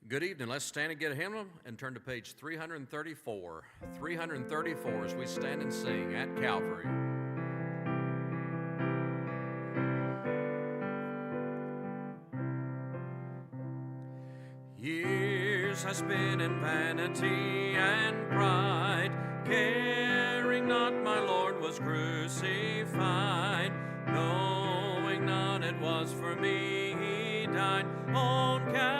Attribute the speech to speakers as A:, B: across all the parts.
A: Good evening. Let's stand and get a hymnal and turn to page 334. 334 as we stand and sing at Calvary. Years I spent in vanity and pride, caring not my Lord was crucified, knowing not it was for me he died on Calvary.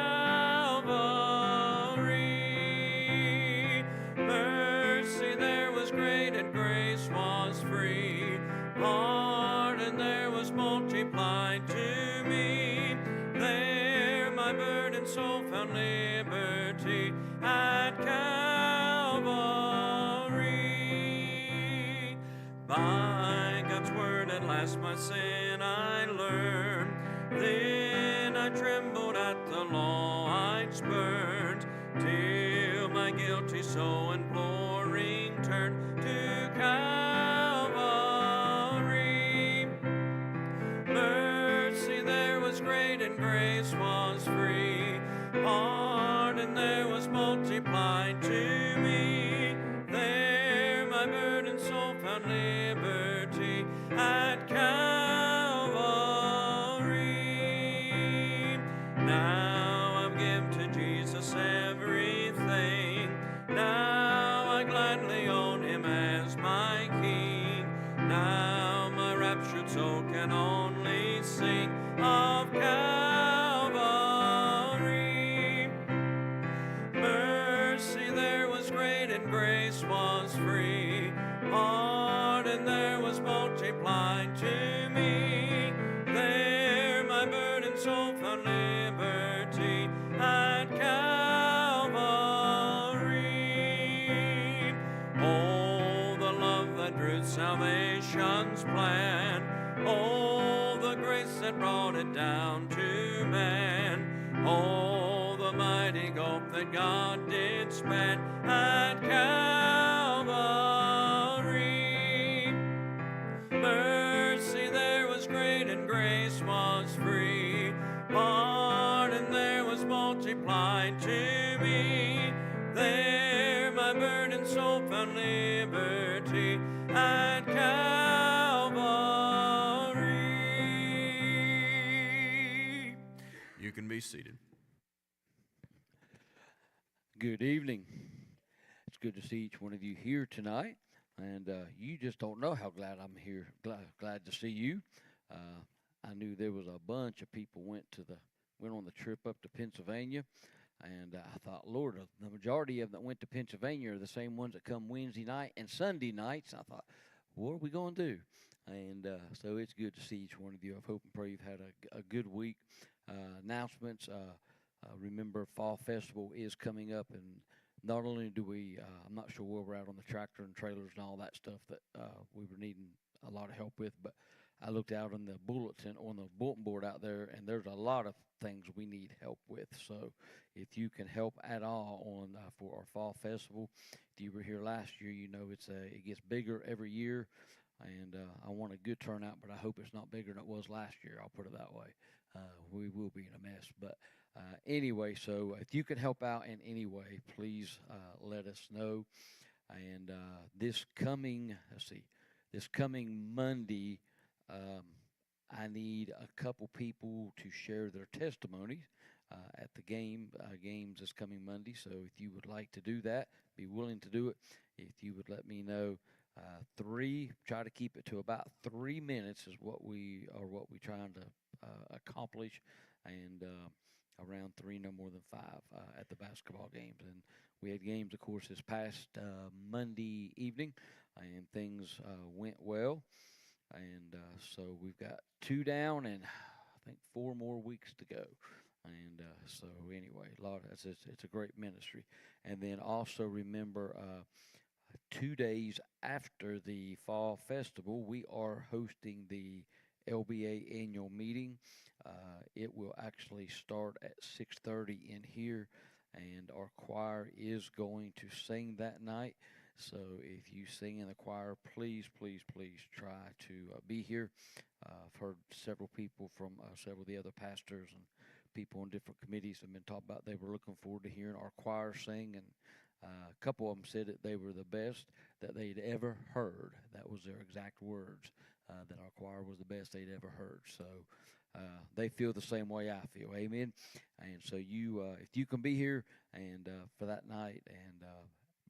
A: Mercy there was great and grace was free, pardon there was multiplied to me. There my burdened soul found liberty at Calvary. By God's word at last my sin I learned, then I trembled at the law I'd spurned, till my guilty soul imploring turned to Calvary. Mercy there was great and grace was free, pardon there was multiplied to me. There my burdened soul found liberty at Calvary. Now I've given to Jesus everything, now I gladly own him as my King. Now my raptured soul can only sing of Calvary. Mercy there was great and grace was free, pardon there was multiplied to me. There my burdened soul found liberty at Calvary. Oh, the love that drew salvation's plan, oh, the grace that brought it down to man, oh, the mighty gulf that God did span at Calvary. Mercy there was great and grace was free, pardon there was multiplied to me. There my burdened soul found liberty at Calvary. You can be seated.
B: Good evening. It's good to see each one of you here tonight, and you just don't know how glad I'm here. Glad to see you. I knew there was a bunch of people went on the trip up to Pennsylvania, and I thought, Lord, the majority of them that went to Pennsylvania are the same ones that come Wednesday night and Sunday nights. I thought, what are we going to do? And so it's good to see each one of you. I hope and pray you've had a good week. Announcements. Remember, Fall Festival is coming up, and not only do we, I'm not sure where we're at on the tractor and trailers and all that stuff that we were needing a lot of help with, but I looked out on the bulletin board out there, and there's a lot of things we need help with. So if you can help at all on for our Fall Festival, if you were here last year, you know it gets bigger every year, and I want a good turnout, but I hope it's not bigger than it was last year. I'll put it that way. We will be in a mess, but anyway, so if you can help out in any way, please let us know. And this coming Monday, I need a couple people to share their testimonies at the games this coming Monday. So if you would like to do that, be willing to do it. If you would let me know, try to keep it to about 3 minutes is what we trying to accomplish, and around 3, no more than 5 at the basketball games. And we had games, of course, this past Monday evening, and things went well. And so we've got 2 down, and I think 4 more weeks to go. And so anyway, it's a great ministry. And then also remember, 2 days after the Fall Festival, we are hosting the LBA annual meeting. It will actually start at 6:30 in here, and our choir is going to sing that night. So if you sing in the choir, please, please, please try to be here. I've heard several people from several of the other pastors and people on different committees have been talking about they were looking forward to hearing our choir sing, and a couple of them said that they were the best that they'd ever heard. That was their exact words, that our choir was the best they'd ever heard. So they feel the same way I feel. Amen. And so if you can be here and for that night, and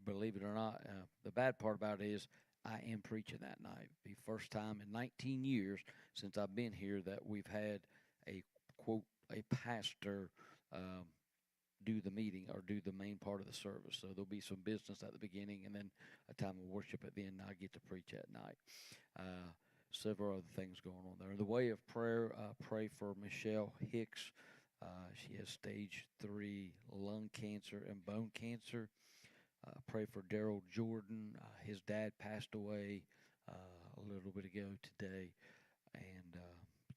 B: believe it or not, the bad part about it is I am preaching that night. The first time in 19 years since I've been here that we've had a quote a pastor do the meeting or do the main part of the service. So there'll be some business at the beginning and then a time of worship at the end. I get to preach at night. Several other things going on there. The way of prayer, pray for Michelle Hicks. She has stage 3 lung cancer and bone cancer. Pray for Daryl Jordan. His dad passed away a little bit ago today. And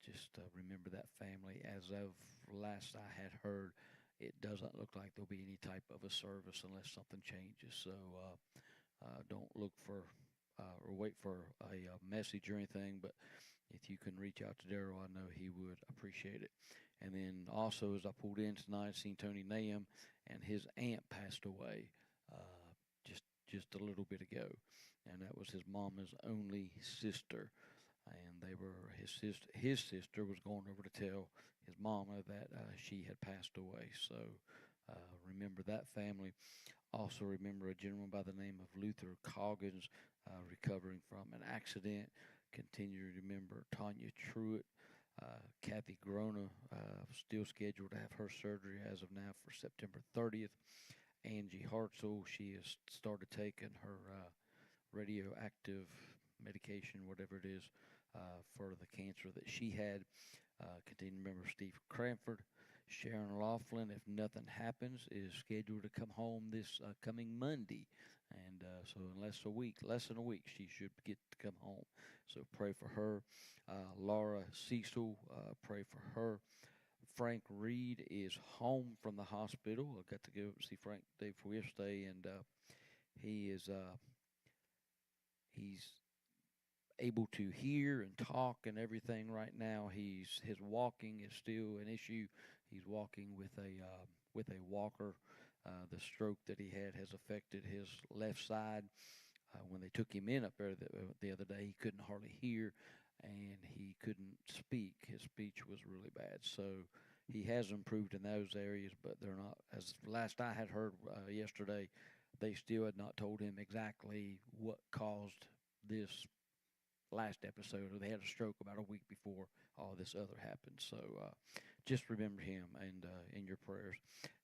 B: just remember that family. As of last I had heard, it doesn't look like there'll be any type of a service unless something changes. So don't look for or wait for a message or anything, but if you can reach out to Daryl, I know he would appreciate it. And then also, as I pulled in tonight, seen Tony Nahum, and his aunt passed away just a little bit ago, and that was his mama's only sister. And they were his sister was going over to tell his mama that she had passed away. So remember that family. Also remember a gentleman by the name of Luther Coggins recovering from an accident. Continue to remember Tanya Truitt. Kathy Grona still scheduled to have her surgery as of now for September 30th. Angie Hartzell, she has started taking her radioactive medication, whatever it is, for the cancer that she had. Continue to remember Steve Cranford. Sharon Laughlin, if nothing happens, is scheduled to come home this coming Monday. And so in less than a week, she should get to come home. So pray for her. Laura Cecil, pray for her. Frank Reed is home from the hospital. I got to go see Frank the day before yesterday, and he's able to hear and talk and everything right now. His walking is still an issue. He's walking with a walker. The stroke that he had has affected his left side. When they took him in up there the other day, he couldn't hardly hear, and he couldn't speak. His speech was really bad. So he has improved in those areas, but they're not, as last I had heard yesterday, they still had not told him exactly what caused this last episode, or they had a stroke about a week before all this other happened. So just remember him and in your prayers.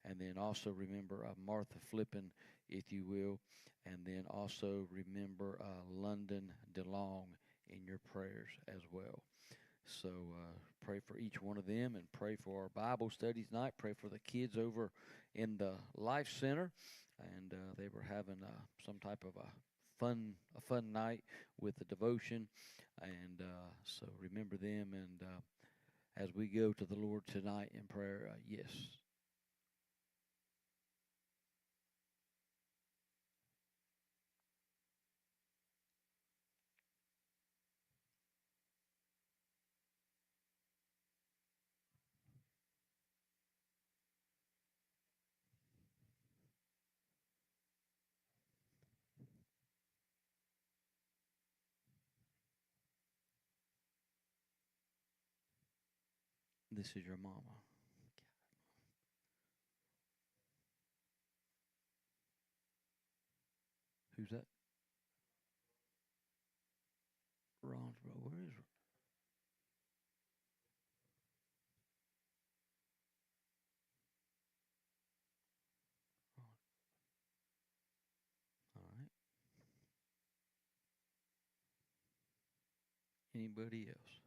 B: And then also remember Martha Flippin, if you will. And then also remember London DeLong in your prayers as well. So pray for each one of them, and pray for our Bible study tonight. Pray for the kids over in the Life Center. And they were having some type of a fun night with the devotion, and so remember them. And as we go to the Lord tonight in prayer, yes. This is your mama. Who's that? Ron's brother. Where is Ron? All right. Anybody else?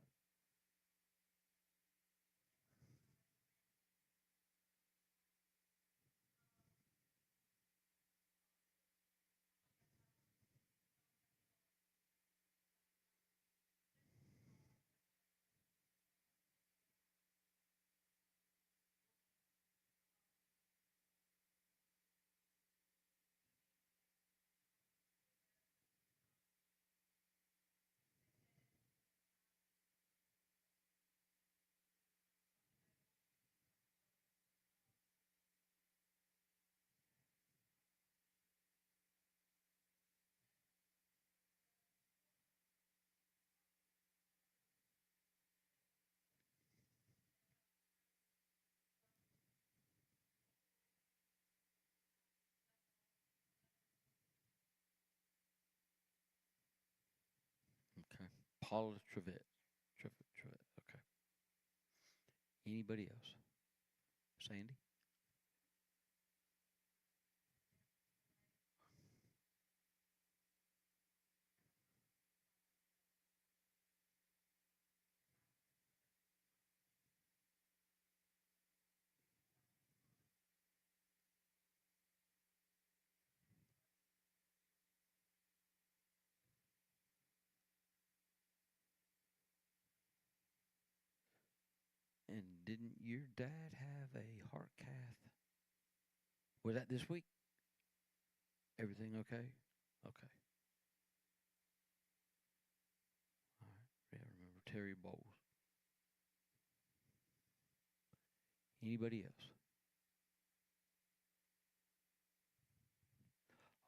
B: Paula Trevette. Trevette. Okay. Anybody else? Sandy? And didn't your dad have a heart cath? Was that this week? Everything okay? Okay. All right. Yeah, I remember Terry Bowles. Anybody else?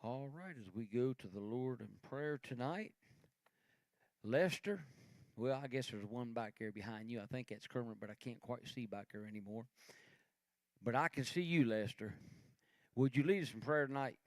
B: All right, as we go to the Lord in prayer tonight, Lester, well, I guess there's one back there behind you. I think that's Kermit, but I can't quite see back there anymore. But I can see you, Lester. Would you lead us in prayer tonight?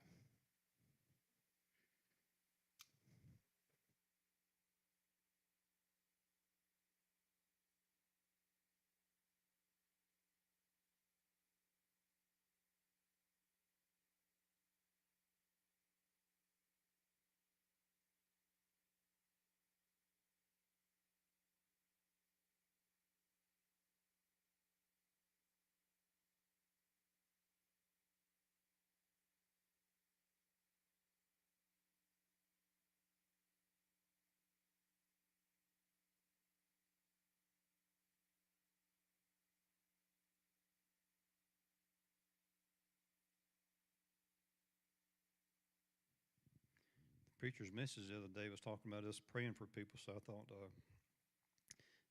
C: Preacher's message the other day was talking about us praying for people, so I thought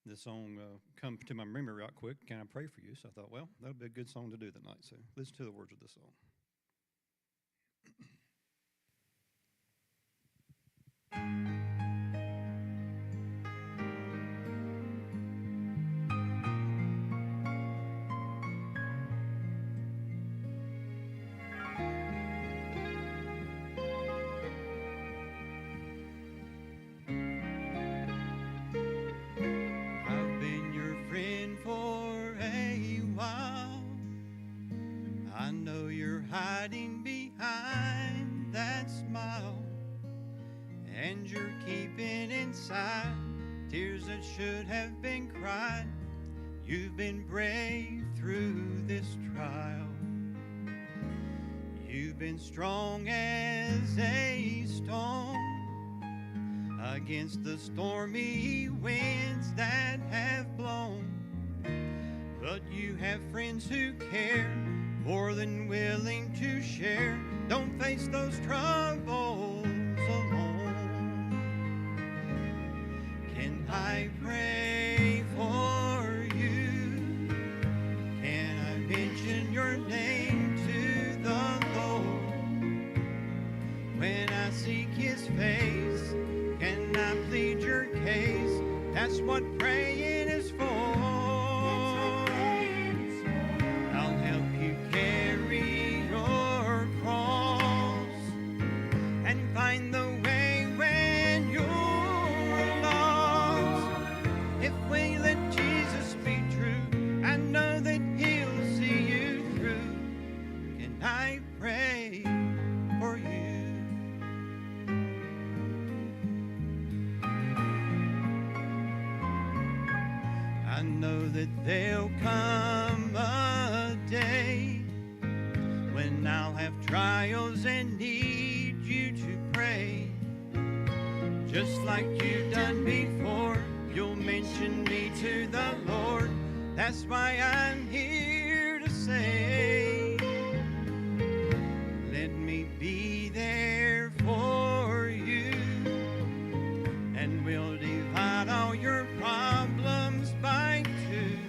C: this song come to my memory right quick. Can I pray for you? So I thought, well, that'll be a good song to do tonight. So listen to the words of this song. I've been your friend for a while. I know you're hiding behind that smile, and you're keeping inside tears that should have been cried. You've been brave through this trial. You've been strong as a stone against the stormy winds that have blown. But you have friends who care, more than willing to share. Don't face those troubles alone. Can I pray for you? Can I mention your name to the Lord? When I seek His face, can I plead your case? That's what praying is for. I'll help you carry your cross and find the way when you're lost. If we let Jesus be true, I know that He'll see you through. Can I pray for you? I know that there'll come a day when I'll have trials and need you to pray. Just like you've done before, you'll mention me to the Lord. That's why I'm here to say, let me be there for you, and we'll divide all your problems by two,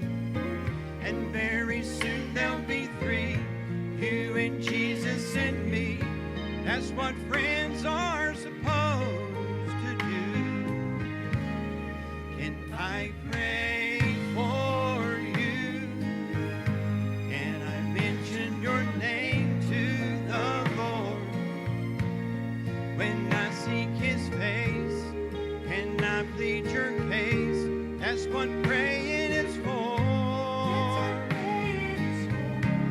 C: and very soon there'll be three, you and Jesus and me. That's what friends are supposed to do. Can I pray for you? Can I mention your name to the Lord? When I seek His face, can I plead your case. That's what praying is for.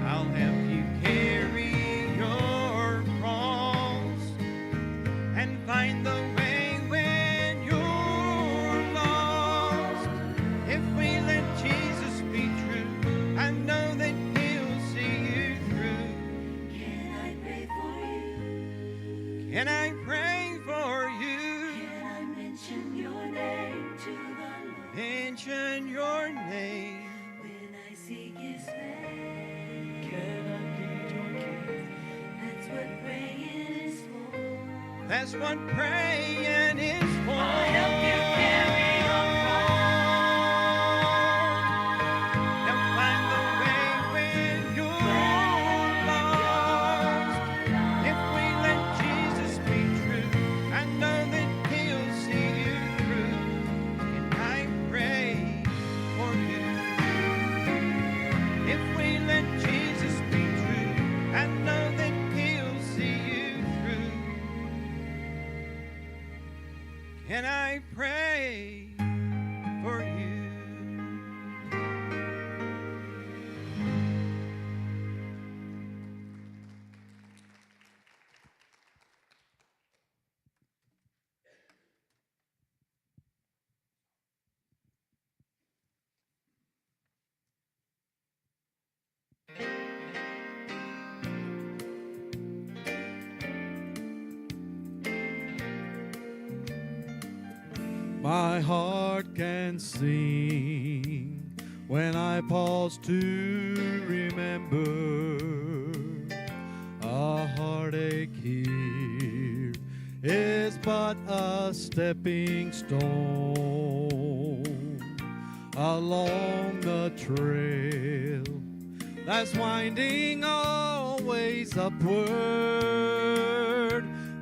C: I'll help you carry your cross and find the way when you're lost. If we let Jesus be true, I know that He'll see you through.
D: Can I pray for you?
C: Can I pray for you?
D: Can I mention your name to the Lord?
C: Mention your name.
D: When I seek His face,
A: Can I plead your case?
D: that's what praying is for.
C: That's what praying is for.
D: I'll help you carry your cross.
C: And find the way when you're lost. If we let Jesus be true, I know that He'll see you through. And I pray for you. If we let Jesus be true, I know that He'll see you through. Can I pray for you?
E: My heart can sing when I pause to remember a heartache here is but a stepping stone along the trail that's winding always upward.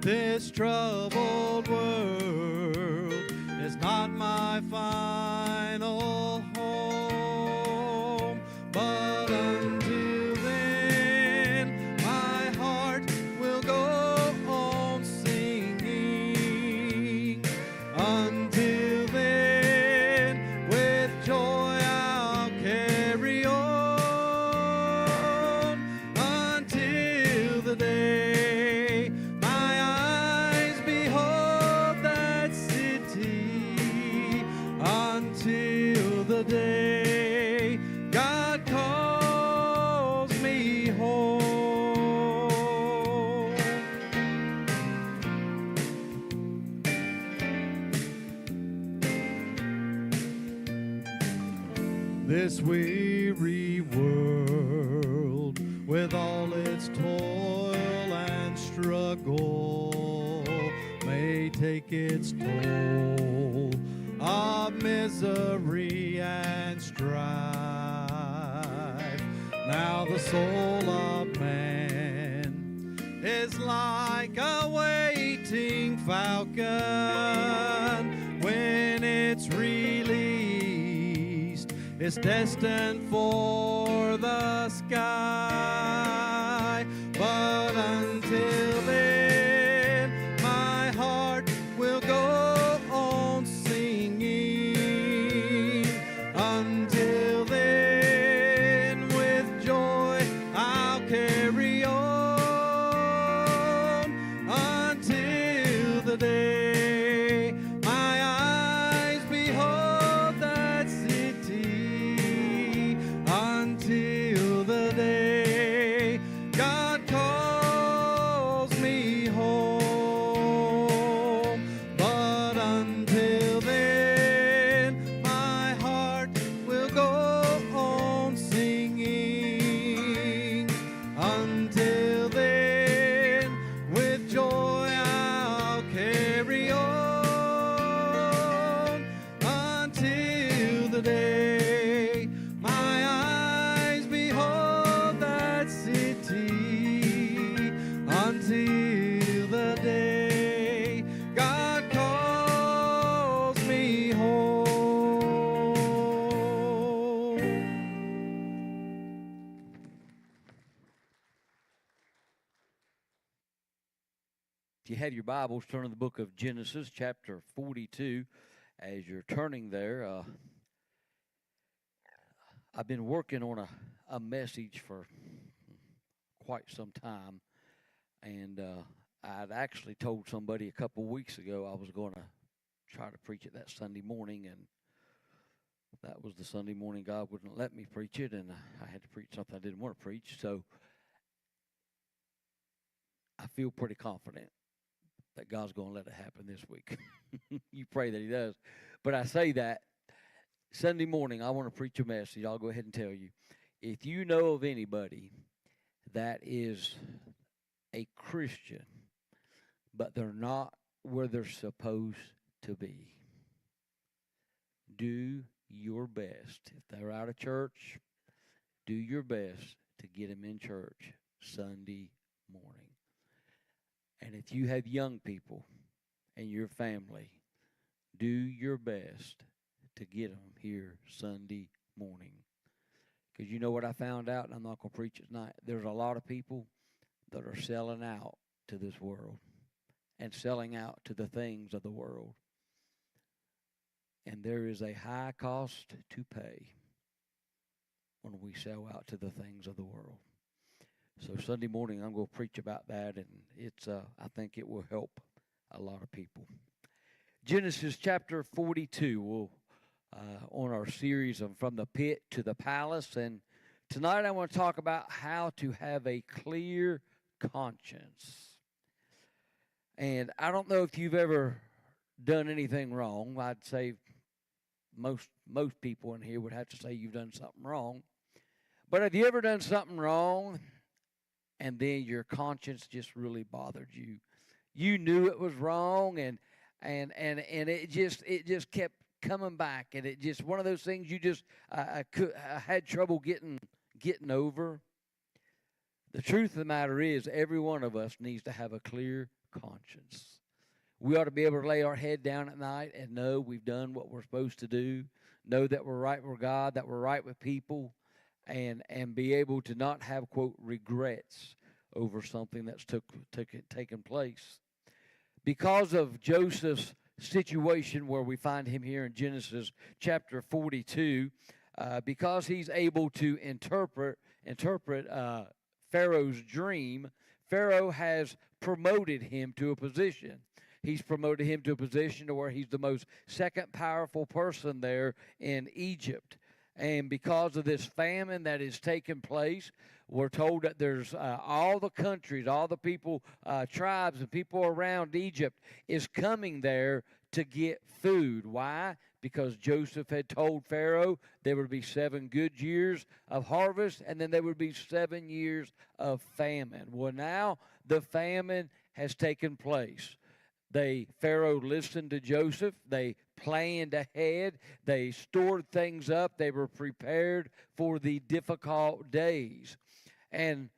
E: This troubled world is not my final home, but until then, my heart will go on singing. Until then, with joy I'll carry on. Until the day my eyes behold that city. Until the day God calls me home. This weary world, with all its toil and struggle, may take its toll of misery and strife. Now the soul of man is like a waiting falcon. When it's released, it's destined for the sky. But until then, my heart will go on singing. Until then, with joy I'll carry on. Until the day my eyes behold that city. Until the day God calls me home. But until then, my heart will go on singing. Until then, with joy I'll carry on. Until the day my eyes behold that city. Until the day God calls me home.
B: If you have your Bibles, turn to the book of Genesis, chapter 42, as you're turning there, I've been working on a message for quite some time, and I'd actually told somebody a couple weeks ago I was going to try to preach it that Sunday morning, and that was the Sunday morning God wouldn't let me preach it, and I had to preach something I didn't want to preach. So I feel pretty confident that God's going to let it happen this week. You pray that He does. But I say that Sunday morning I want to preach a message. I'll go ahead and tell you. If you know of anybody that is a Christian, but they're not where they're supposed to be, do your best. If they're out of church, do your best to get them in church Sunday morning. And if you have young people in your family, do your best to get them here Sunday morning. Because you know what I found out, and I'm not going to preach it tonight, there's a lot of people that are selling out to this world and selling out to the things of the world. And there is a high cost to pay when we sell out to the things of the world. So Sunday morning I'm going to preach about that, and it's I think it will help a lot of people. Genesis chapter 42, we'll on our series of From the Pit to the Palace, and tonight I want to talk about how to have a clear conscience. And I don't know if you've ever done anything wrong. I'd say most people in here would have to say you've done something wrong. But have you ever done something wrong and then your conscience just really bothered you? You knew it was wrong, and it just kept coming back, and it just one of those things you just I had trouble getting over. The truth of the matter is, every one of us needs to have a clear conscience. We ought to be able to lay our head down at night and know we've done what we're supposed to do, know that we're right with God, that we're right with people, and be able to not have, quote, regrets over something that's taken place. Because of Joseph's situation where we find him here in Genesis chapter 42, because he's able to interpret Pharaoh's dream, Pharaoh has promoted him to a position. He's promoted him to a position to where he's the most second powerful person there in Egypt. And because of this famine that is taking place, we're told that there's all the countries, all the people, tribes and people around Egypt is coming there to get food. Why? Because Joseph had told Pharaoh there would be 7 good years of harvest, and then there would be 7 years of famine. Well, now the famine has taken place. Pharaoh listened to Joseph. They planned ahead. They stored things up. They were prepared for the difficult days. And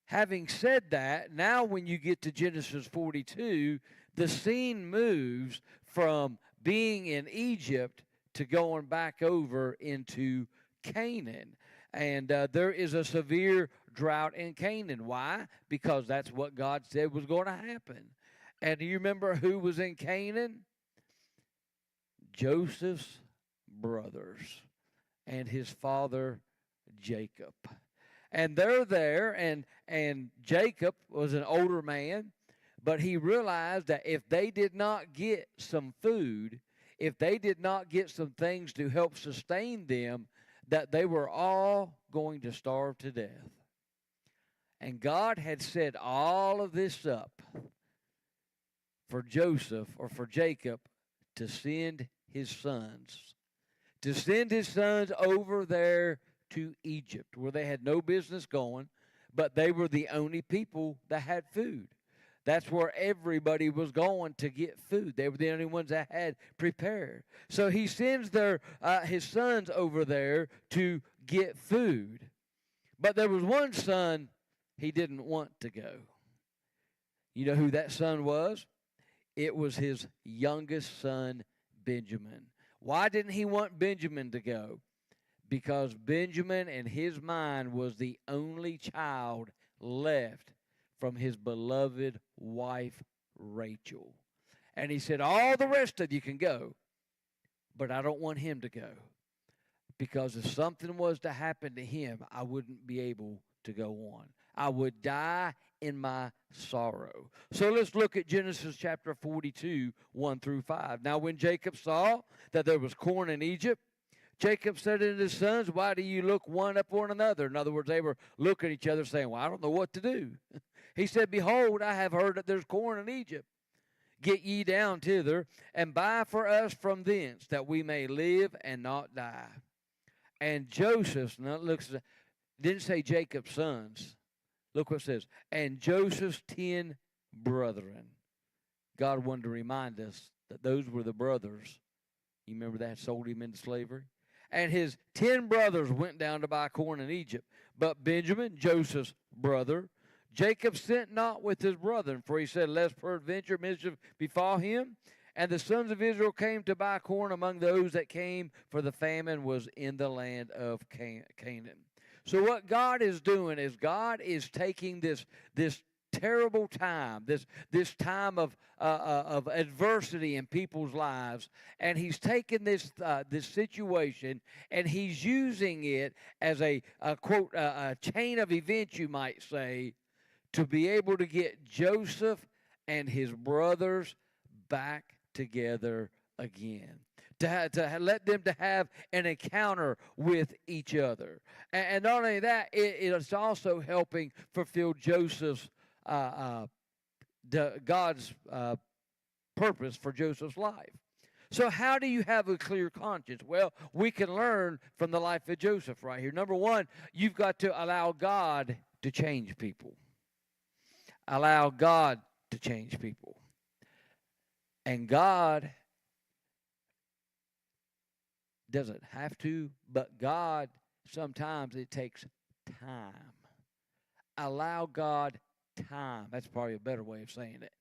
B: having said that, now when you get to Genesis 42, the scene moves from being in Egypt to going back over into Canaan. And there is a severe drought in Canaan. Why? Because that's what God said was going to happen. And do you remember who was in Canaan? Joseph's brothers and his father Jacob. And they're there, and Jacob was an older man, but he realized that if they did not get some food, if they did not get some things to help sustain them, that they were all going to starve to death. And God had set all of this up for Joseph, or for Jacob, to send his sons over there to Egypt, where they had no business going, but they were the only people that had food. That's where everybody was going to get food. They were the only ones that had prepared. So he sends his sons over there to get food. But there was one son he didn't want to go. You know who that son was? It was his youngest son, Benjamin. Why didn't he want Benjamin to go? Because Benjamin, in his mind, was the only child left from his beloved wife, Rachel. And he said, all the rest of you can go, but I don't want him to go. Because if something was to happen to him, I wouldn't be able to go on. I would die in my sorrow. So let's look at Genesis chapter 42, 1 through 5. Now, when Jacob saw that there was corn in Egypt, Jacob said to his sons, why do you look one upon another? In other words, they were looking at each other saying, well, I don't know what to do. He said, behold, I have heard that there's corn in Egypt. Get ye down thither, and buy for us from thence, that we may live and not die. And Joseph, now looks, didn't say Jacob's sons. Look what it says. And Joseph's 10 brethren. God wanted to remind us that those were the brothers. You remember that sold him into slavery? And his 10 brothers went down to buy corn in Egypt. But Benjamin, Joseph's brother, Jacob sent not with his brethren, for he said, lest peradventure mischief befall him. And the sons of Israel came to buy corn among those that came, for the famine was in the land of Canaan. So what God is doing is God is taking this terrible time, this time of adversity in people's lives, and He's taken this situation and He's using it as a quote a chain of events, you might say, to be able to get Joseph and his brothers back together again, to let them to have an encounter with each other. And not only that, it's also helping fulfill Joseph's God's purpose for Joseph's life. So how do you have a clear conscience? Well, we can learn from the life of Joseph right here. Number one, you've got to allow God to change people. Allow God to change people. And God doesn't have to, but God, sometimes it takes time. Allow God time. That's probably a better way of saying it,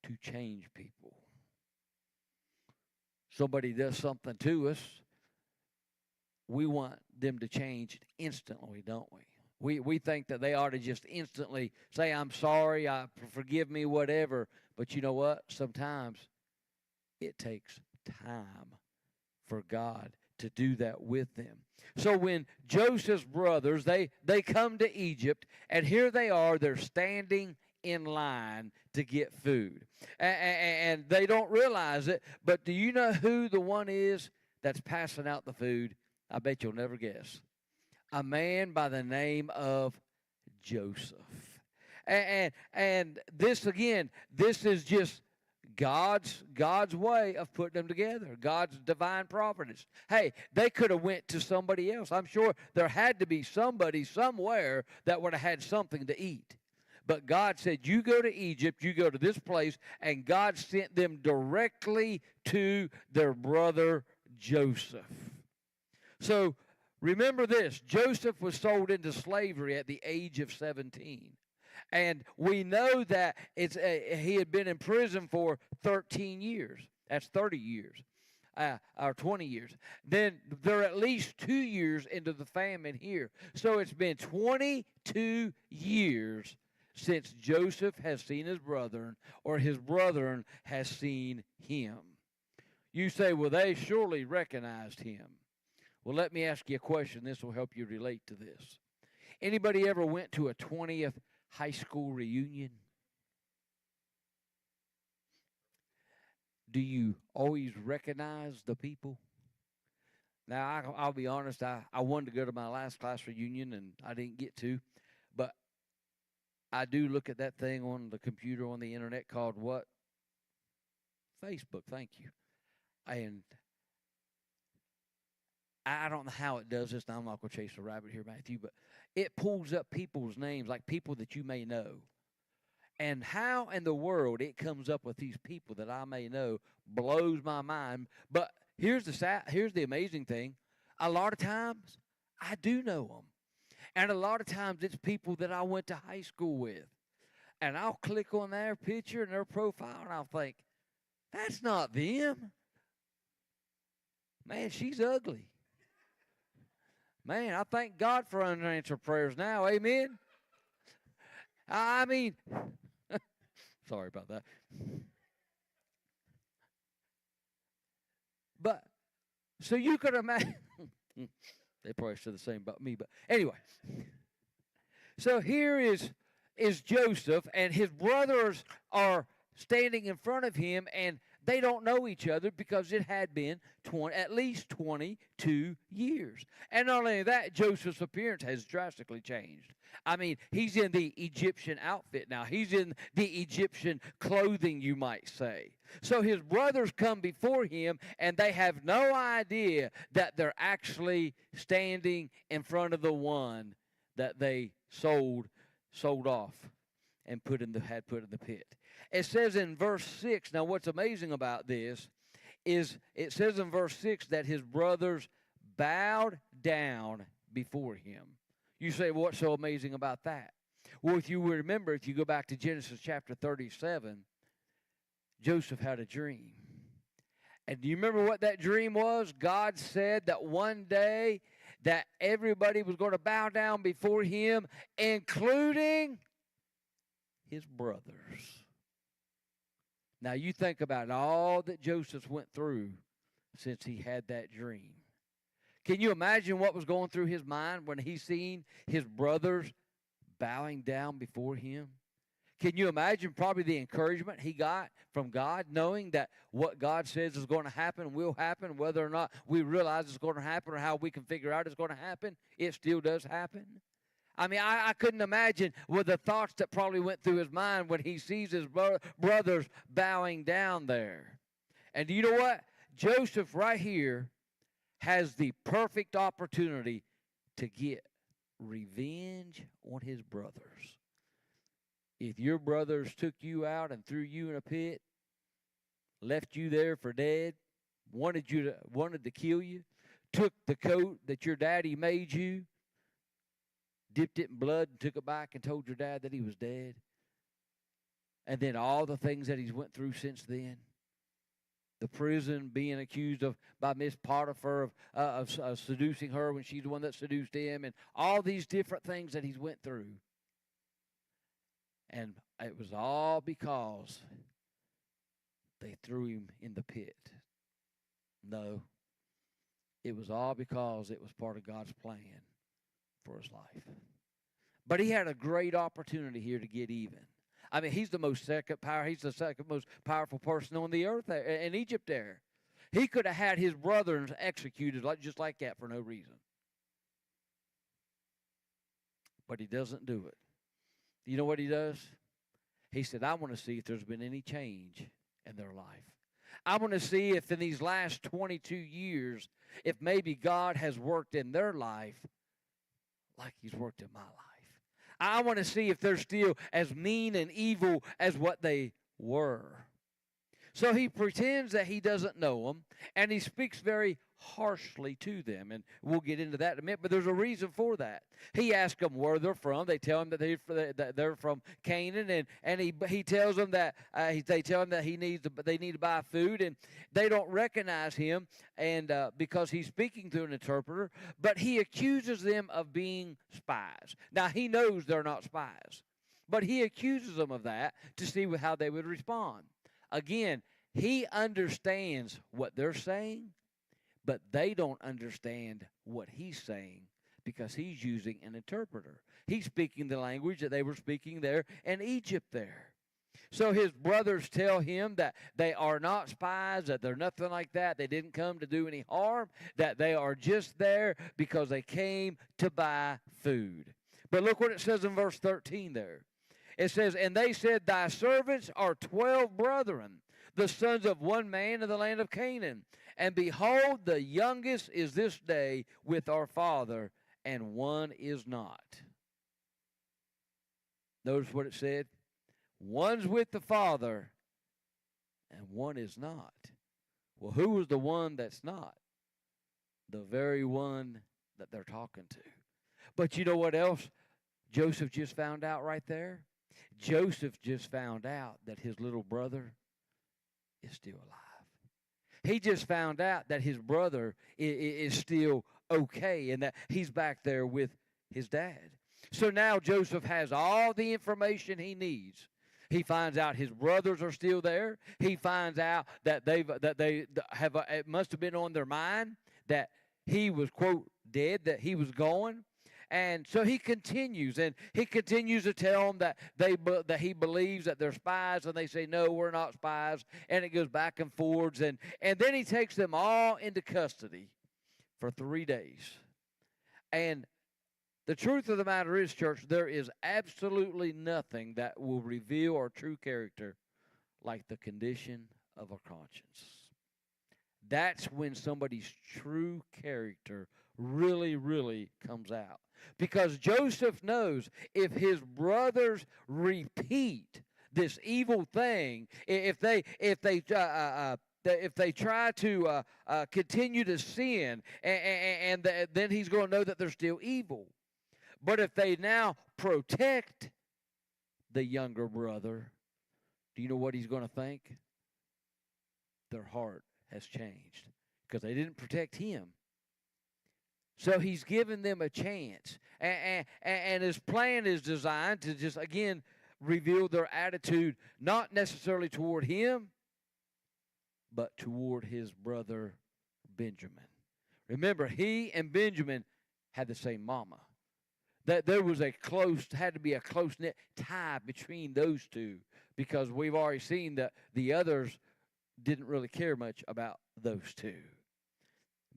B: to change people. Somebody does something to us, we want them to change instantly, don't we? We think that they ought to just instantly say, I'm sorry, forgive me, whatever. But you know what? Sometimes it takes time for God to do that with them. So when Joseph's brothers, they come to Egypt, and here they are, they're standing in line to get food. And they don't realize it, but do you know who the one is that's passing out the food? I bet you'll never guess. A man by the name of Joseph. And this, again, this is just God's way of putting them together. God's divine providence. Hey, they could have went to somebody else. I'm sure there had to be somebody somewhere that would have had something to eat. But God said, you go to Egypt, you go to this place, and God sent them directly to their brother Joseph. So remember this, Joseph was sold into slavery at the age of 17. And we know that he had been in prison for 13 years. That's 30 years, or 20 years. Then they're at least 2 years into the famine here. So it's been 22 years since Joseph has seen his brethren, or his brethren has seen him. You say, well, they surely recognized him. Well, let me ask you a question. This will help you relate to this. Anybody ever went to a 20th high school reunion? Do you always recognize the people? Now, I'll be honest, I wanted to go to my last class reunion, and I didn't get to. But I do look at that thing on the computer, on the internet, called what? Facebook, thank you. And I don't know how it does this. Now, I'm not going to chase a rabbit here, Matthew, but it pulls up people's names, like people that you may know. And how in the world it comes up with these people that I may know blows my mind. But here's the amazing thing. A lot of times, I do know them. And a lot of times, it's people that I went to high school with. And I'll click on their picture and their profile, and I'll think, that's not them. Man, she's ugly. Man, I thank God for unanswered prayers now. Amen? I mean, sorry about that. But So you could imagine. They probably said the same about me, but anyway. So here is Joseph, and his brothers are standing in front of him, and they don't know each other because it had been at least 22 years. And not only that, Joseph's appearance has drastically changed. I mean, he's in the Egyptian outfit now. He's in the Egyptian clothing, you might say. So his brothers come before him, and they have no idea that they're actually standing in front of the one that they sold off and had put in the pit. It says in verse 6, now what's amazing about this is it says in verse 6 that his brothers bowed down before him. You say, what's so amazing about that? Well, if you remember, if you go back to Genesis chapter 37, Joseph had a dream. And do you remember what that dream was? God said that one day that everybody was going to bow down before him, including his brothers. Now you think about all that Joseph went through since he had that dream. Can you imagine what was going through his mind when he seen his brothers bowing down before him? Can you imagine probably the encouragement he got from God, knowing that what God says is going to happen will happen, whether or not we realize it's going to happen or how we can figure out it's going to happen, it still does happen? I mean, I couldn't imagine with the thoughts that probably went through his mind when he sees his brothers bowing down there. And do you know what? Joseph right here has the perfect opportunity to get revenge on his brothers. If your brothers took you out and threw you in a pit, left you there for dead, wanted to kill you, took the coat that your daddy made you, dipped it in blood and took it back and told your dad that he was dead, and then all the things that he's went through since then, the prison, being accused by Miss Potiphar of seducing her when she's the one that seduced him, and all these different things that he's went through. And it was all because they threw him in the pit. No, it was all because it was part of God's plan for his life. But he had a great opportunity here to get even. I mean, he's the second most powerful person on the earth there, in Egypt there. He could have had his brothers executed just like that for no reason. But he doesn't do it. You know what he does? He said, I want to see if there's been any change in their life. I want to see if in these last 22 years, if maybe God has worked in their life like he's worked in my life. I want to see if they're still as mean and evil as what they were. So he pretends that he doesn't know them, and he speaks very harshly to them. And we'll get into that in a minute, but there's a reason for that. He asks them where they're from. They tell him that they're from Canaan, and he tells them that they tell him that they need to buy food, and they don't recognize him, and because he's speaking through an interpreter. But he accuses them of being spies. Now he knows they're not spies, but he accuses them of that to see how they would respond. Again, he understands what they're saying, but they don't understand what he's saying because he's using an interpreter. He's speaking the language that they were speaking there in Egypt there. So his brothers tell him that they are not spies, that they're nothing like that. They didn't come to do any harm, that they are just there because they came to buy food. But look what it says in verse 13 there. It says, and they said, thy servants are 12 brethren, the sons of one man in the land of Canaan. And behold, the youngest is this day with our father, and one is not. Notice what it said. One's with the father, and one is not. Well, who was the one that's not? The very one that they're talking to. But you know what else Joseph just found out right there? Joseph just found out that his little brother is still alive. He just found out that his brother is still okay and that he's back there with his dad. So now Joseph has all the information he needs. He finds out his brothers are still there. He finds out that they have it must have been on their mind that he was, quote, dead, that he was gone. And so he continues, and he continues to tell them that that he believes that they're spies, and they say, no, we're not spies. And it goes back and forwards, and then he takes them all into custody for 3 days. And the truth of the matter is, church, there is absolutely nothing that will reveal our true character like the condition of a conscience. That's when somebody's true character really, really comes out. Because Joseph knows if his brothers repeat this evil thing, if they try to continue to sin, and then he's going to know that they're still evil. But if they now protect the younger brother, do you know what he's going to think? Their heart has changed because they didn't protect him. So he's given them a chance. And his plan is designed to just, again, reveal their attitude, not necessarily toward him, but toward his brother Benjamin. Remember, he and Benjamin had the same mama. That there was had to be a close-knit tie between those two, because we've already seen that the others didn't really care much about those two.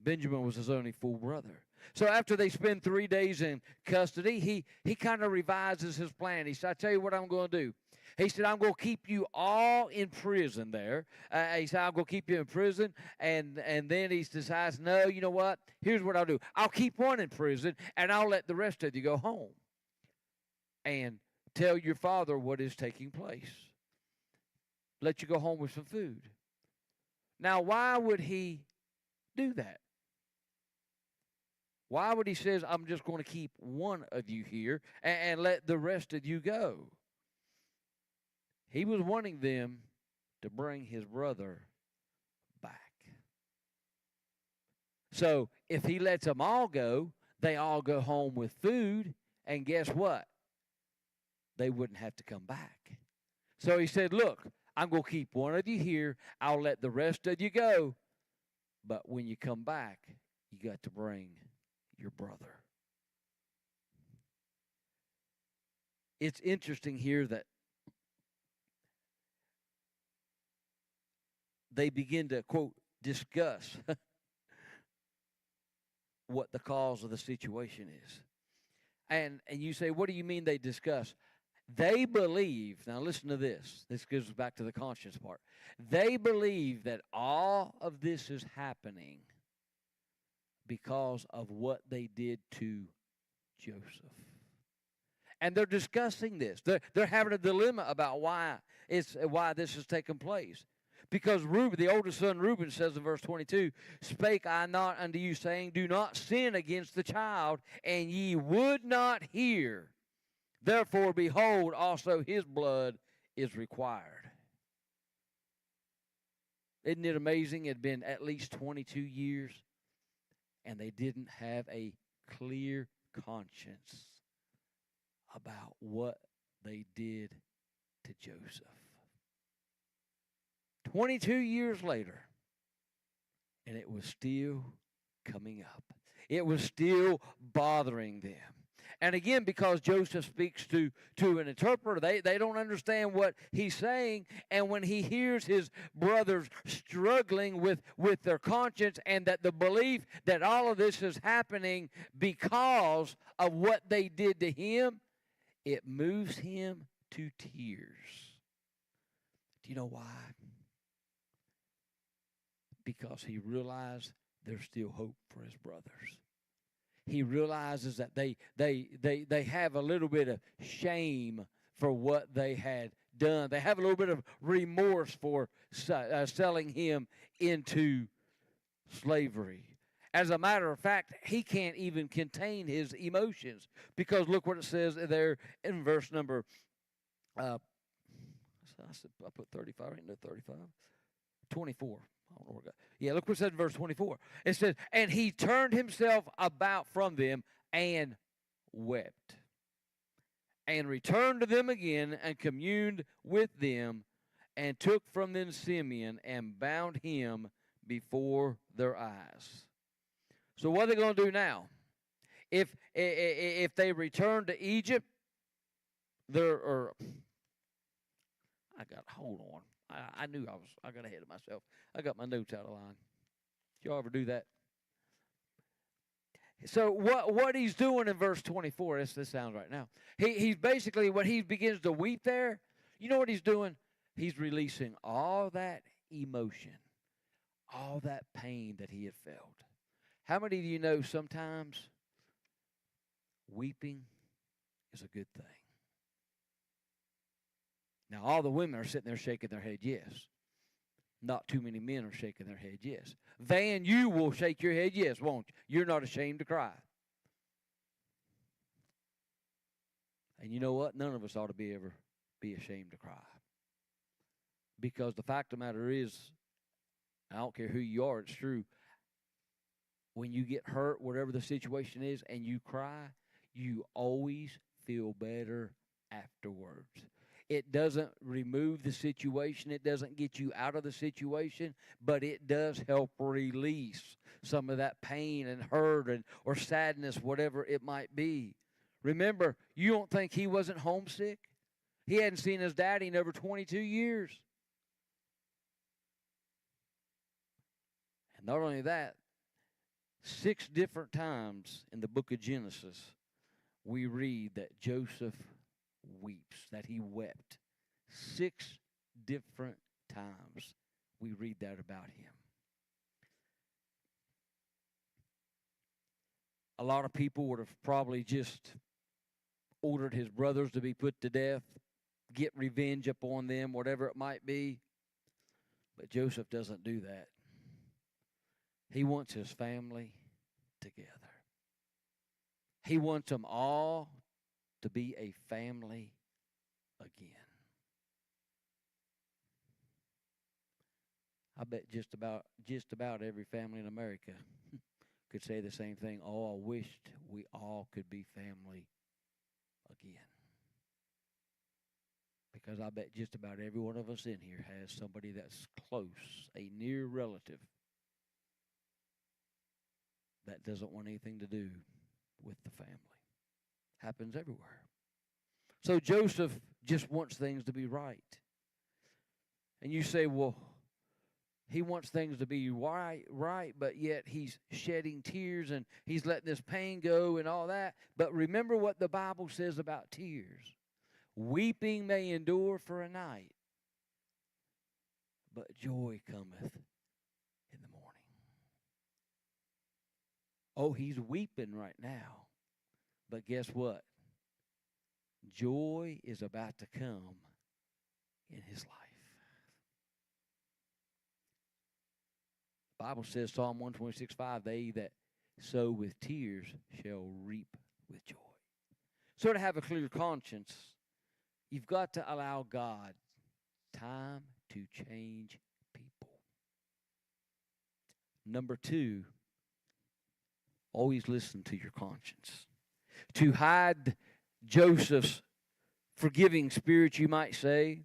B: Benjamin was his only full brother. So after they spend 3 days in custody, he kind of revises his plan. He said, I tell you what I'm going to do. He said, I'm going to keep you all in prison there. He said, I'm going to keep you in prison. And then he decides, no, you know what? Here's what I'll do. I'll keep one in prison, and I'll let the rest of you go home and tell your father what is taking place. Let you go home with some food. Now, why would he do that? Why would he say, I'm just going to keep one of you here and let the rest of you go? He was wanting them to bring his brother back. So if he lets them all go, they all go home with food, and guess what? They wouldn't have to come back. So he said, look, I'm going to keep one of you here. I'll let the rest of you go. But when you come back, you got to bring your brother. It's interesting here that they begin to, quote, discuss what the cause of the situation is. And you say, what do you mean they discuss? They believe, now listen to this. This goes back to the conscience part. They believe that all of this is happening because of what they did to Joseph. And they're discussing this. They're having a dilemma about why this has taken place. Because Reuben, the oldest son Reuben, says in verse 22, spake I not unto you, saying, do not sin against the child, and ye would not hear. Therefore, behold, also his blood is required. Isn't it amazing? It had been at least 22 years, and they didn't have a clear conscience about what they did to Joseph. 22 years later, and it was still coming up. It was still bothering them. And again, because Joseph speaks to an interpreter, they don't understand what he's saying. And when he hears his brothers struggling with their conscience, and that the belief that all of this is happening because of what they did to him, it moves him to tears. Do you know why? Because he realized there's still hope for his brothers. He realizes that they have a little bit of shame for what they had done. They have a little bit of remorse for selling him into slavery. As a matter of fact, he can't even contain his emotions, because look what it says there in verse number, I put 35, ain't no 35, 24. I don't know where I got. Yeah, look what it says in verse 24. It says, and he turned himself about from them and wept. and returned to them again and communed with them and took from them Simeon and bound him before their eyes. So what are they going to do now? If they return to Egypt, hold on. I knew I got ahead of myself. I got my notes out of line. Did y'all ever do that? So what he's doing in verse 24, this sounds right now. He's basically, when he begins to weep there, you know what he's doing? He's releasing all that emotion, all that pain that he had felt. How many of you know sometimes weeping is a good thing? Now, all the women are sitting there shaking their head, yes. Not too many men are shaking their head, yes. Van, you will shake your head, yes, won't you? You're not ashamed to cry. And you know what? None of us ought to ever be ashamed to cry. Because the fact of the matter is, I don't care who you are, it's true. When you get hurt, whatever the situation is, and you cry, you always feel better afterwards. It doesn't remove the situation. It doesn't get you out of the situation, but it does help release some of that pain and hurt or sadness, whatever it might be. Remember, you don't think he wasn't homesick? He hadn't seen his daddy in over 22 years. And not only that, 6 different times in the book of Genesis, we read that Joseph weeps, that he wept. 6 different times we read that about him. A lot of people would have probably just ordered his brothers to be put to death, get revenge upon them, whatever it might be. But Joseph doesn't do that. He wants his family together. He wants them all to be a family again. I bet just about every family in America could say the same thing. Oh, I wished we all could be family again. Because I bet just about every one of us in here has somebody that's close, a near relative, that doesn't want anything to do with the family. Happens everywhere. So Joseph just wants things to be right. And you say, well, he wants things to be right, but yet he's shedding tears and he's letting this pain go and all that. But remember what the Bible says about tears. Weeping may endure for a night, but joy cometh in the morning. Oh, he's weeping right now. But guess what? Joy is about to come in his life. The Bible says, Psalm 126:5, they that sow with tears shall reap with joy. So to have a clear conscience, you've got to allow God time to change people. Number 2, always listen to your conscience. To hide Joseph's forgiving spirit, you might say,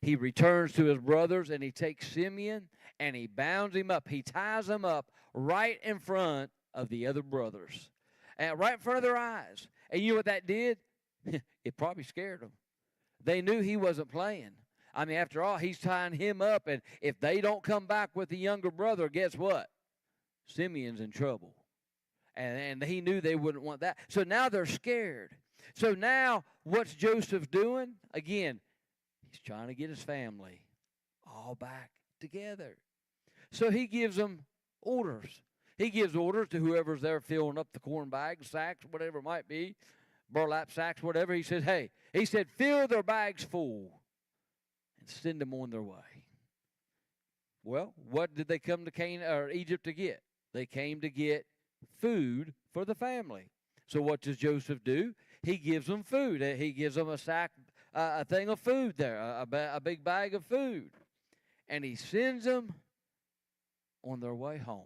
B: he returns to his brothers and he takes Simeon and he bounds him up. He ties him up right in front of the other brothers, and right in front of their eyes. And you know what that did? It probably scared them. They knew he wasn't playing. I mean, after all, he's tying him up, and if they don't come back with the younger brother, guess what? Simeon's in trouble. And he knew they wouldn't want that. So now they're scared. So now what's Joseph doing? Again, he's trying to get his family all back together. So he gives them orders. He gives orders to whoever's there filling up the corn bags, sacks, whatever it might be, burlap sacks, whatever. He said, hey, fill their bags full and send them on their way. Well, what did they come to Canaan or Egypt to get? They came to get food for the family. So what does Joseph do? He gives them food. He gives them a sack, a thing of food there, a big bag of food. And he sends them on their way home.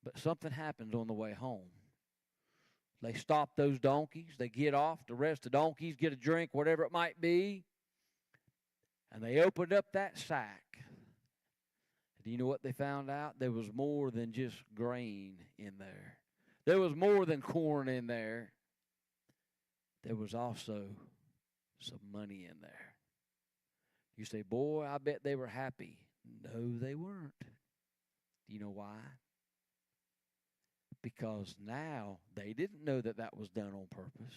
B: But something happens on the way home. They stop those donkeys. They get off. The rest of the donkeys get a drink, whatever it might be. And they opened up that sack. Do you know what they found out? There was more than just grain in there. There was more than corn in there. There was also some money in there. You say, boy, I bet they were happy. No, they weren't. Do you know why? Because now they didn't know that that was done on purpose.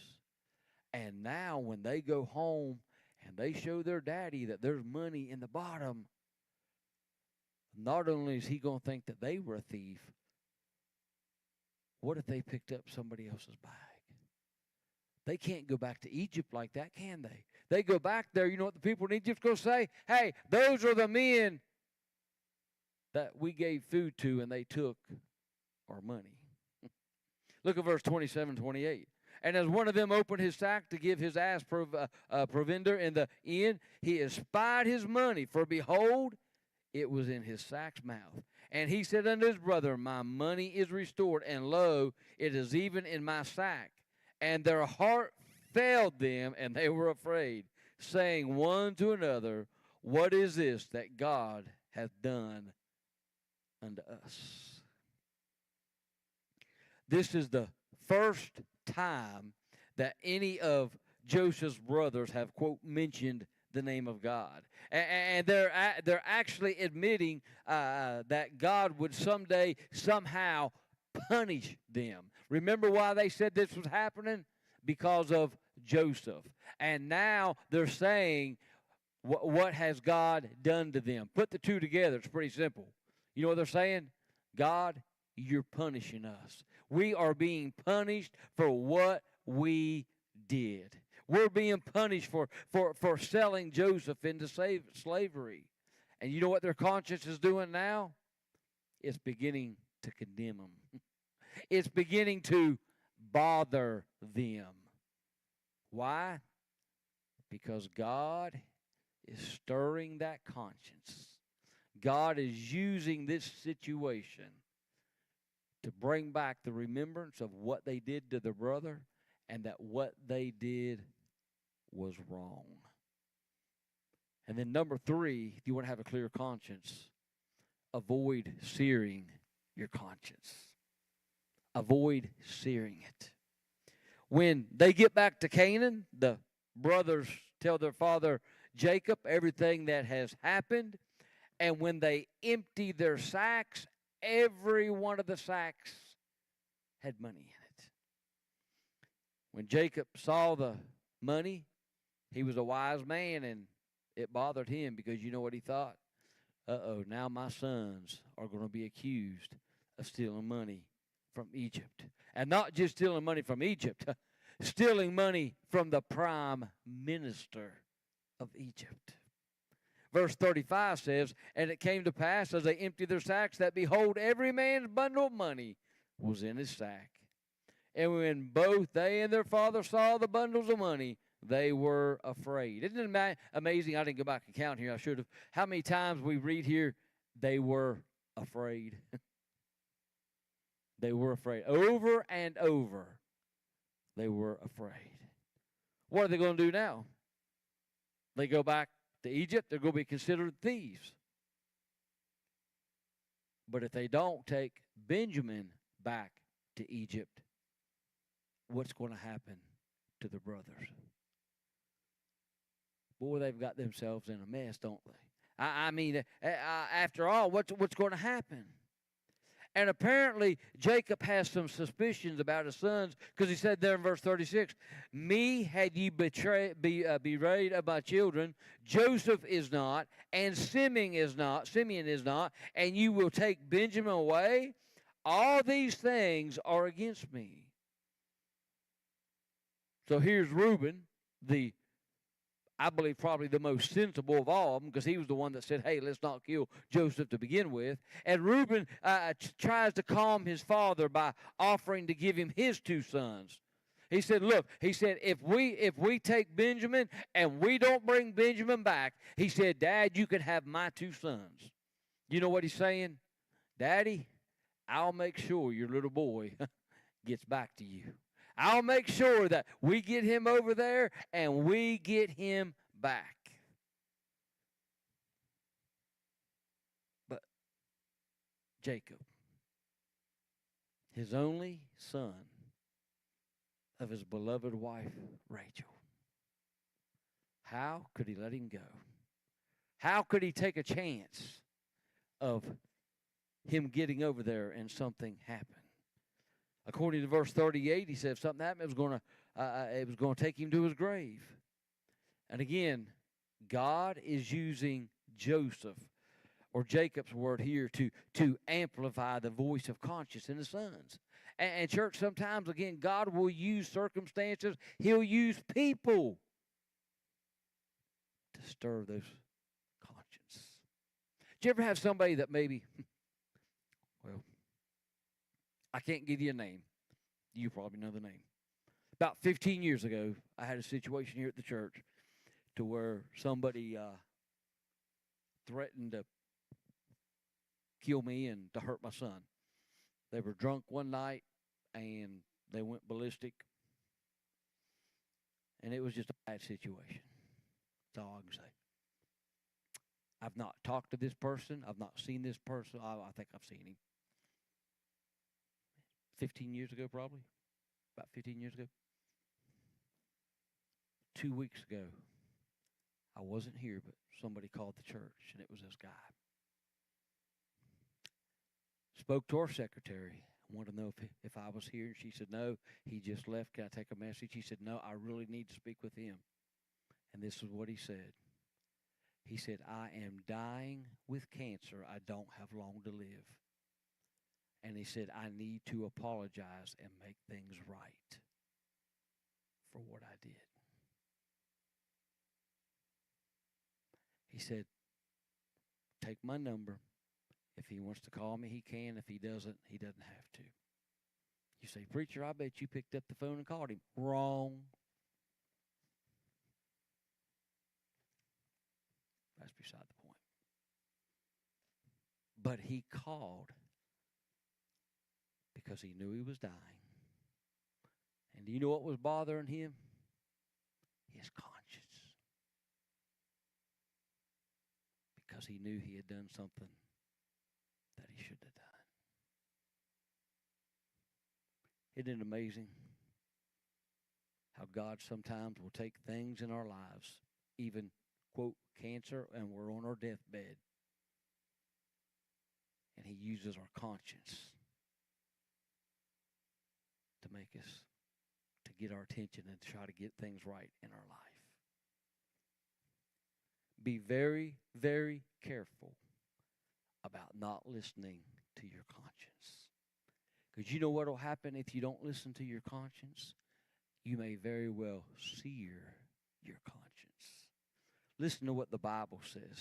B: And now when they go home and they show their daddy that there's money in the bottom, not only is he going to think that they were a thief, what if they picked up somebody else's bag? They can't go back to Egypt like that, can they? They go back there, you know what the people in Egypt going to say? Hey, those are the men that we gave food to and they took our money. Look at verse 27, 28. And as one of them opened his sack to give his ass provender in the inn, he espied his money, for behold, it was in his sack's mouth. And he said unto his brother, my money is restored, and lo, it is even in my sack. And their heart failed them, and they were afraid, saying one to another, what is this that God hath done unto us? This is the first time that any of Joseph's brothers have, quote, mentioned the name of God. And they're actually admitting that God would someday, somehow punish them. Remember why they said this was happening? Because of Joseph. And now they're saying, what has God done to them? Put the two together. It's pretty simple. You know what they're saying? God, you're punishing us. We are being punished for what we did. We're being punished for selling Joseph into slavery. And you know what their conscience is doing now? It's beginning to condemn them. It's beginning to bother them. Why? Because God is stirring that conscience. God is using this situation to bring back the remembrance of what they did to their brother, and that what they did was wrong. And then number 3, if you want to have a clear conscience, avoid searing your conscience. Avoid searing it. When they get back to Canaan, the brothers tell their father Jacob everything that has happened. And when they empty their sacks, every one of the sacks had money in it. When Jacob saw the money, he was a wise man, and it bothered him because you know what he thought? Uh-oh, now my sons are going to be accused of stealing money from Egypt. And not just stealing money from Egypt, stealing money from the prime minister of Egypt. Verse 35 says, and it came to pass as they emptied their sacks that, behold, every man's bundle of money was in his sack. And when both they and their father saw the bundles of money, they were afraid. Isn't it amazing? I didn't go back and count here. I should have. How many times we read here, they were afraid? They were afraid. Over and over, they were afraid. What are they going to do now? They go back to Egypt, they're going to be considered thieves. But if they don't take Benjamin back to Egypt, what's going to happen to the brothers? Boy, they've got themselves in a mess, don't they? I mean, after all, what's going to happen? And apparently, Jacob has some suspicions about his sons, because he said there in verse 36, me had ye bewrayed of my children, Joseph is not, and Simeon is not, and you will take Benjamin away. All these things are against me. So here's Reuben, I believe probably the most sensible of all of them, because he was the one that said, hey, let's not kill Joseph to begin with. And Reuben tries to calm his father by offering to give him his 2 sons. He said, look, if we take Benjamin and we don't bring Benjamin back, he said, Dad, you can have my 2 sons. You know what he's saying? Daddy, I'll make sure your little boy gets back to you. I'll make sure that we get him over there and we get him back. But Jacob, his only son of his beloved wife, Rachel, how could he let him go? How could he take a chance of him getting over there and something happen? According to verse 38, he said if something happened, it was going to take him to his grave. And again, God is using Joseph, or Jacob's word here, to amplify the voice of conscience in the sons. And church, sometimes, again, God will use circumstances. He'll use people to stir those conscience. Did you ever have somebody that maybe, well, I can't give you a name. You probably know the name. About 15 years ago, I had a situation here at the church to where somebody threatened to kill me and to hurt my son. They were drunk one night, and they went ballistic. And it was just a bad situation. That's all I can say. I've not talked to this person. I've not seen this person. I think I've seen him 15 years ago, probably. About 15 years ago. 2 weeks ago, I wasn't here, but somebody called the church, and it was this guy. Spoke to our secretary. I wanted to know if I was here, and she said, no, he just left. Can I take a message? He said, no, I really need to speak with him. And this is what he said. He said, I am dying with cancer. I don't have long to live. And he said, I need to apologize and make things right for what I did. He said, take my number. If he wants to call me, he can. If he doesn't have to. You say, preacher, I bet you picked up the phone and called him. Wrong. That's beside the point. But he called because he knew he was dying. And do you know what was bothering him? His conscience. Because he knew he had done something that he shouldn't have done. Isn't it amazing how God sometimes will take things in our lives, even, quote, cancer, and we're on our deathbed, and he uses our conscience to make us, to get our attention and try to get things right in our life. Be very, very careful about not listening to your conscience. Because you know what will happen if you don't listen to your conscience? You may very well sear your conscience. Listen to what the Bible says.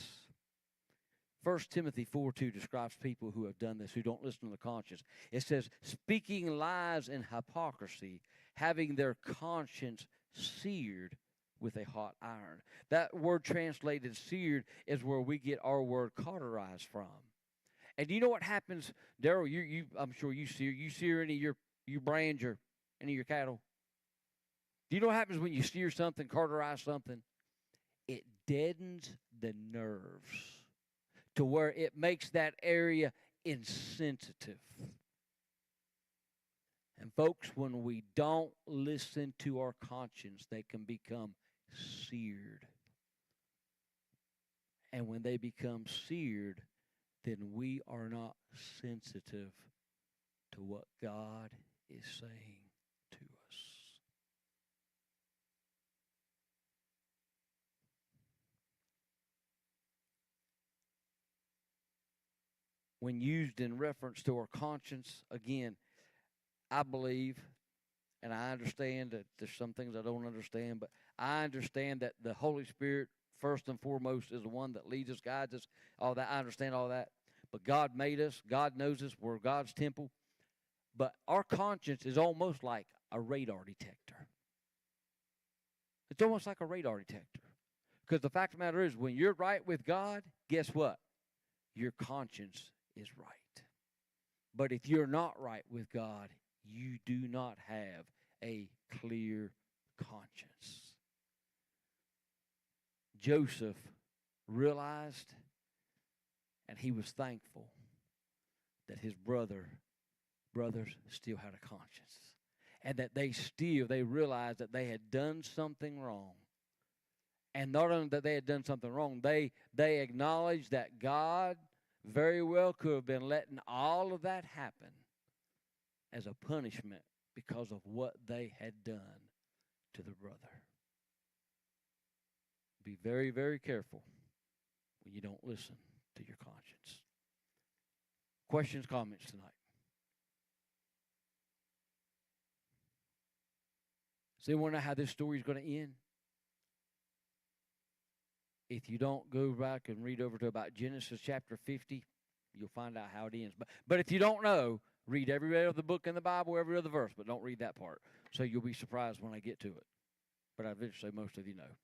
B: 1 Timothy 4:2 describes people who have done this, who don't listen to the conscience. It says, speaking lies and hypocrisy, having their conscience seared with a hot iron. That word translated seared is where we get our word cauterized from. And do you know what happens, Daryl? I'm sure you sear any of you brand any of your cattle. Do you know what happens when you sear something, cauterize something? It deadens the nerves to where it makes that area insensitive. And folks, when we don't listen to our conscience, they can become seared. And when they become seared, then we are not sensitive to what God is saying to us. When used in reference to our conscience, again, I believe, and I understand that there's some things I don't understand, but I understand that the Holy Spirit, first and foremost, is the one that leads us, guides us, all that. I understand all that. But God made us. God knows us. We're God's temple. But our conscience is almost like a radar detector. It's almost like a radar detector. Because the fact of the matter is, when you're right with God, guess what? Your conscience is right. But if you're not right with God, you do not have a clear conscience. Joseph realized, and he was thankful that his brothers still had a conscience, and that they realized that they had done something wrong. And not only that they had done something wrong, they acknowledged that God very well could have been letting all of that happen as a punishment because of what they had done to the brother. Be very, very careful when you don't listen to your conscience. Questions, comments tonight? Does anyone know how this story is going to end? If you don't go back and read over to about Genesis chapter 50, you'll find out how it ends. But if you don't know, read every other book in the Bible, every other verse, but don't read that part. So you'll be surprised when I get to it. But I eventually most of you know.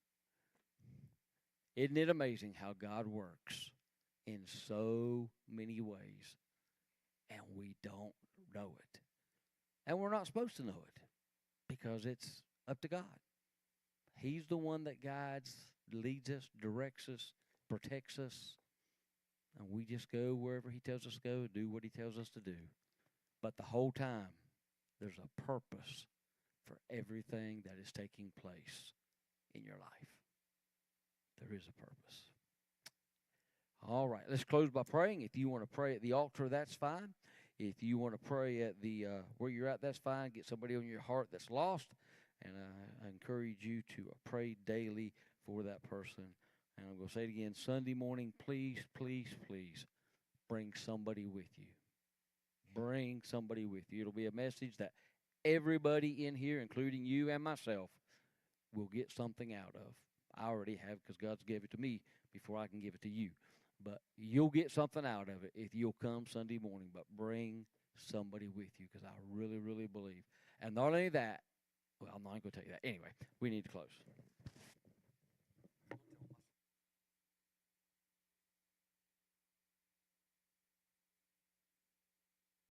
B: Isn't it amazing how God works in so many ways, and we don't know it? And we're not supposed to know it because it's up to God. He's the one that guides, leads us, directs us, protects us, and we just go wherever he tells us to go, do what he tells us to do. But the whole time, there's a purpose for everything that is taking place in your life. There is a purpose. All right, let's close by praying. If you want to pray at the altar, that's fine. If you want to pray at the where you're at, that's fine. Get somebody on your heart that's lost, and I encourage you to pray daily for that person. And I'm going to say it again, Sunday morning, please, please, please bring somebody with you. Bring somebody with you. It'll be a message that everybody in here, including you and myself, will get something out of. I already have because God's gave it to me before I can give it to you. But you'll get something out of it if you'll come Sunday morning. But bring somebody with you because I really, really believe. And not only that, well, I'm not going to tell you that. Anyway, we need to close.